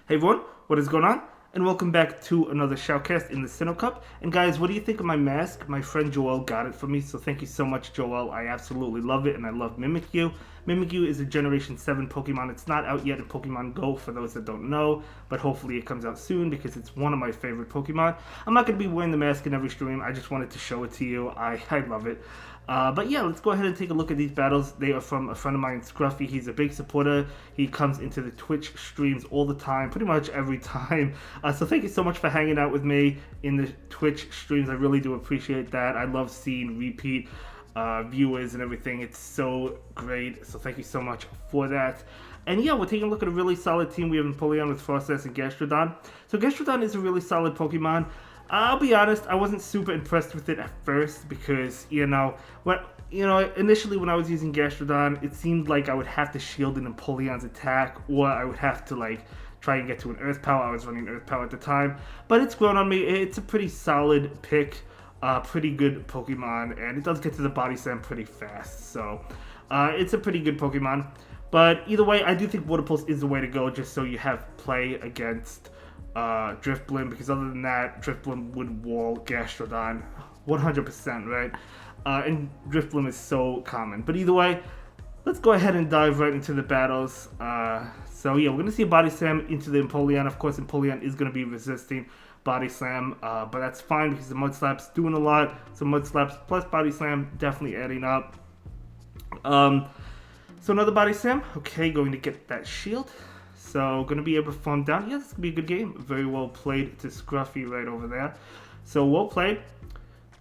Hey everyone, what is going on? And welcome back to another Shoutcast in the Sinnoh Cup. And guys, what do you think of my mask? My friend Joel got it for me, so thank you so much, Joel. I absolutely love it, and I love Mimikyu. Mimikyu is a Generation 7 Pokemon. It's not out yet in Pokemon Go, for those that don't know, but hopefully it comes out soon because it's one of my favorite Pokemon. I'm not going to be wearing the mask in every stream. I just wanted to show it to you. I love it. But yeah, let's go ahead and take a look at these battles. They are from a friend of mine, Scruffy. He's a big supporter. He comes into the Twitch streams all the time, pretty much every time. So thank you so much for hanging out with me in the Twitch streams. I really do appreciate that. I love seeing repeat viewers and everything. It's so great. So thank you so much for that. And yeah, we're taking a look at a really solid team. We have Empoleon with Frostlass and Gastrodon. So Gastrodon is a really solid Pokemon. I'll be honest, I wasn't super impressed with it at first because, initially when I was using Gastrodon, it seemed like I would have to shield an Empoleon's attack, or I would have to, try and get to an Earth Power. I was running Earth Power at the time, but it's grown on me. It's a pretty solid pick, pretty good Pokemon, and it does get to the Body Slam pretty fast, so it's a pretty good Pokemon. But either way, I do think Water Pulse is the way to go, just so you have play against Drifblim, because other than that, Drifblim would wall Gastrodon 100%, right? And Drifblim is so common. But either way, let's go ahead and dive right into the battles. So yeah, we're going to see a Body Slam into the Empoleon. Of course, Empoleon is going to be resisting Body Slam, but that's fine because the Mud Slap's doing a lot. So Mud Slaps plus Body Slam definitely adding up. So another Body Slam. Okay, going to get that shield. So, going to be able to farm down. Yeah, this is going to be a good game. Very well played to Scruffy right over there. So, well played.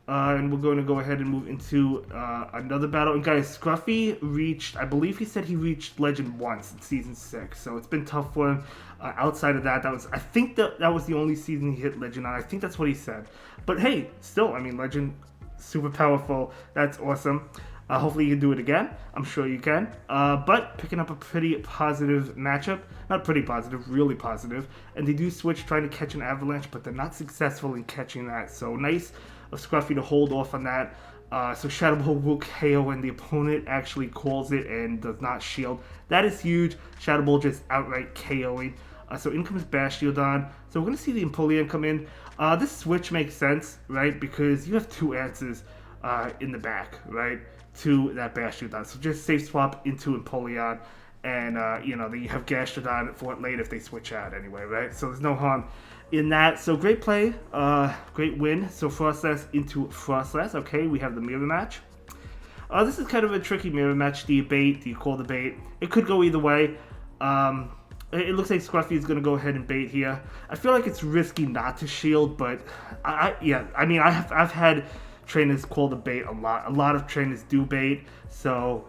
And we're going to go ahead and move into another battle. And guys, Scruffy reached, I believe he said he reached Legend once in Season 6. So, it's been tough for him. Outside of that, I think that was the only season he hit Legend on. I think that's what he said. But hey, still, Legend, super powerful. That's awesome. Hopefully you can do it again. I'm sure you can. But picking up a pretty positive matchup. Not pretty positive, really positive. And they do switch trying to catch an Avalanche, but they're not successful in catching that. So nice of Scruffy to hold off on that. So Shadow Ball will KO when the opponent actually calls it and does not shield. That is huge. Shadow Ball just outright KOing. So in comes Gastrodon. So we're going to see the Empoleon come in. This switch makes sense, right? Because you have two answers in the back, right? To that Gastrodon. So just safe swap into Empoleon, and then you have Gastrodon for it late if they switch out anyway, right? So there's no harm in that. So great play, great win. So Frostlass into Frostlass. Okay, we have the mirror match. This is kind of a tricky mirror match. Do you bait? Do you call the bait? It could go either way. It looks like Scruffy is going to go ahead and bait here. I feel like it's risky not to shield, but I've had trainers call the bait a lot. A lot of trainers do bait, so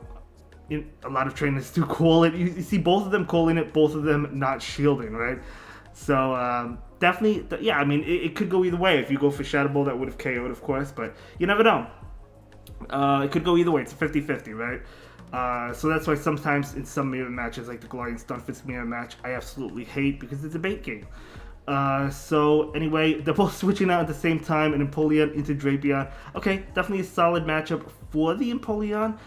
a lot of trainers do call it. You see both of them calling it, both of them not shielding, right? So definitely, it could go either way. If you go for Shadow Ball, that would have KO'd, of course, but you never know. It could go either way. It's a 50-50, right? So that's why sometimes in some mirror matches, like the Glorian Stunfisk mirror match, I absolutely hate because it's a bait game. So anyway, they're both switching out at the same time, and Empoleon into Drapion. Okay, definitely a solid matchup for the Empoleon,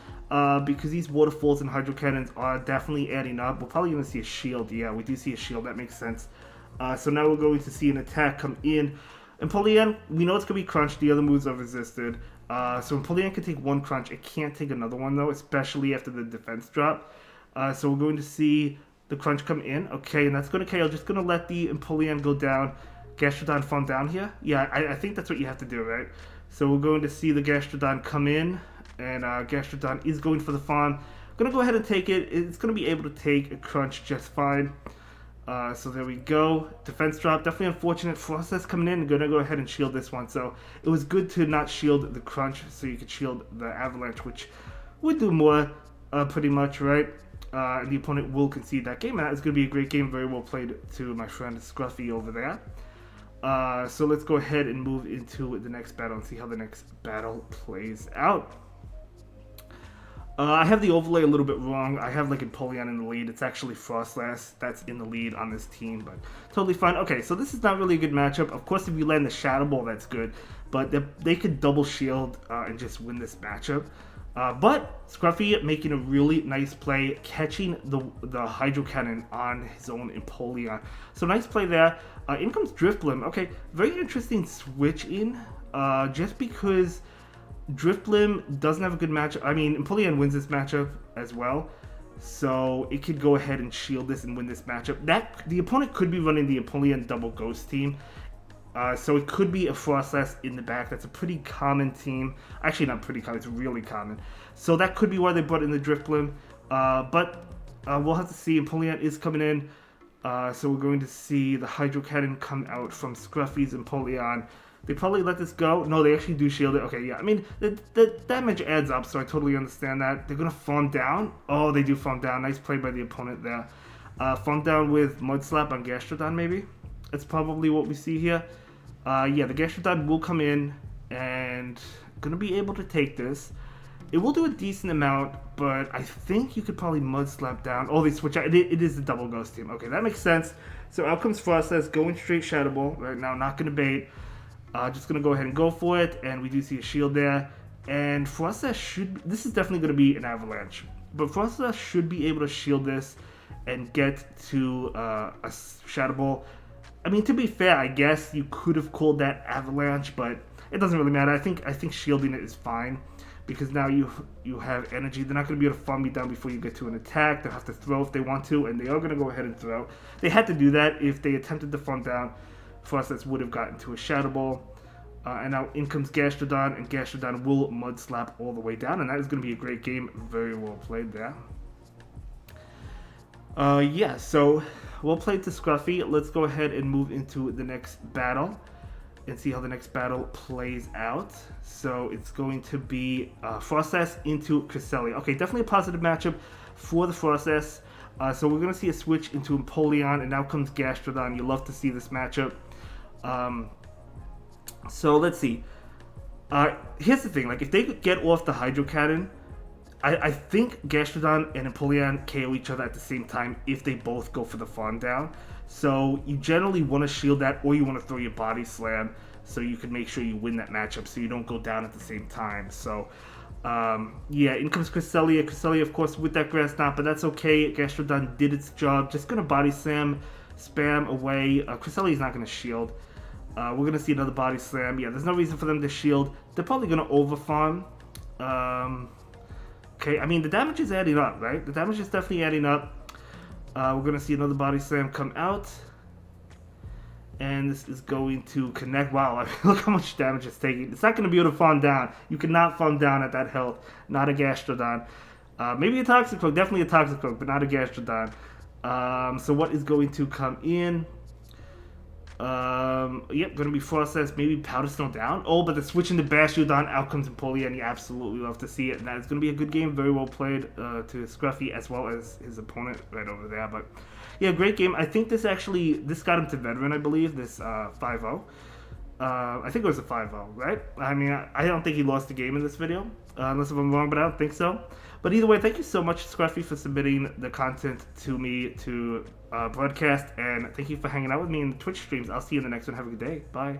because these waterfalls and hydro cannons are definitely adding up. We're probably going to see a shield. Yeah, we do see a shield. That makes sense. So now we're going to see an attack come in. Empoleon, we know it's going to be crunched. The other moves are resisted. So Empoleon can take one crunch. It can't take another one, though, especially after the defense drop. So we're going to see the crunch come in. Okay, and that's going to KO. Just going to let the Empoleon go down. Gastrodon farm down here. Yeah, I think that's what you have to do, right? So we're going to see the Gastrodon come in, and Gastrodon is going for the farm. Going to go ahead and take it. It's going to be able to take a crunch just fine. So there we go. Defense drop. Definitely unfortunate. Frostlass coming in. Going to go ahead and shield this one. So it was good to not shield the crunch so you could shield the avalanche, which would do more pretty much, right? And the opponent will concede that game, and that is going to be a great game. Very well played to my friend Scruffy over there. So let's go ahead and move into the next battle and see how the next battle plays out. I have the overlay a little bit wrong. I have Empoleon in the lead. It's actually Frostlass that's in the lead on this team, but totally fine. Okay, so this is not really a good matchup. Of course, if you land the Shadow Ball, that's good, but they could double shield and just win this matchup. But Scruffy making a really nice play, catching the Hydro Cannon on his own Empoleon. So nice play there. In comes Drifblim. Okay, very interesting switch in. Just because Drifblim doesn't have a good matchup. I mean, Empoleon wins this matchup as well. So it could go ahead and shield this and win this matchup. The opponent could be running the Empoleon double ghost team. So it could be a Frostlass in the back. That's a pretty common team. Actually, not pretty common. It's really common. So that could be why they brought in the Drifblim. But we'll have to see. Empoleon is coming in. So we're going to see the Hydro Cannon come out from Scruffy's Empoleon. They probably let this go. No, they actually do shield it. Okay, yeah. I mean, the damage adds up, so I totally understand that. They're going to farm down. Oh, they do farm down. Nice play by the opponent there. Farm down with Mud Slap on Gastrodon, maybe. That's probably what we see here. Yeah, the Gastrodon will come in and going to be able to take this. It will do a decent amount, but I think you could probably Mud Slap down. Oh, they switch out. It is the double ghost team. Okay, that makes sense. So out comes Frostlass, going straight Shadow Ball right now. Not going to bait. Just going to go ahead and go for it. And we do see a shield there. And Frostlass should... This is definitely going to be an Avalanche. But Frostlass should be able to shield this and get to a Shadow Ball. I mean, to be fair, I guess you could have called that Avalanche, but it doesn't really matter. I think shielding it is fine because now you have energy. They're not going to be able to farm you down before you get to an attack. They'll have to throw if they want to, and they are going to go ahead and throw. They had to do that. If they attempted to farm down, Frostlass would have gotten to a Shadow Ball. And now in comes Gastrodon, and Gastrodon will Mud Slap all the way down, and that is going to be a great game. Very well played there. Yeah, so well played to Scruffy. Let's go ahead and move into the next battle and see how the next battle plays out. So it's going to be Frostlass into Cresselia. Okay, definitely a positive matchup for the Frostlass. So we're going to see a switch into Empoleon, and now comes Gastrodon. You love to see this matchup. So let's see. Here's the thing. Like, if they could get off the Hydro Cannon, I think Gastrodon and Empoleon KO each other at the same time if they both go for the farm down. So you generally want to shield that, or you want to throw your Body Slam so you can make sure you win that matchup so you don't go down at the same time. So yeah, in comes Cresselia. Cresselia, of course, with that Grass Knot, but that's okay. Gastrodon did its job. Just going to Body Slam, spam away. Cresselia is not going to shield. We're going to see another Body Slam. Yeah, there's no reason for them to shield. They're probably going to overfarm. Okay, I mean, the damage is adding up, right? The damage is definitely adding up. We're going to see another Body Slam come out. And this is going to connect. Wow, I mean, look how much damage it's taking. It's not going to be able to farm down. You cannot farm down at that health. Not a Gastrodon. Maybe a Toxicroak. Definitely a Toxicroak, but not a Gastrodon. So what is going to come in? Yep, going to be Frostlass, maybe Powder Snow down. Oh, but the switch into Gastrodon, out comes Empoleon. You absolutely love to see it. And that is going to be a good game. Very well played to Scruffy as well as his opponent right over there. But yeah, great game. I think this got him to veteran, I believe, this 5-0. I think it was a 5-0, right? I mean, I don't think he lost the game in this video, unless if I'm wrong, but I don't think so. But either way, thank you so much, Scruffy, for submitting the content to me to broadcast, and thank you for hanging out with me in the Twitch streams. I'll see you in the next one. Have a good day. Bye.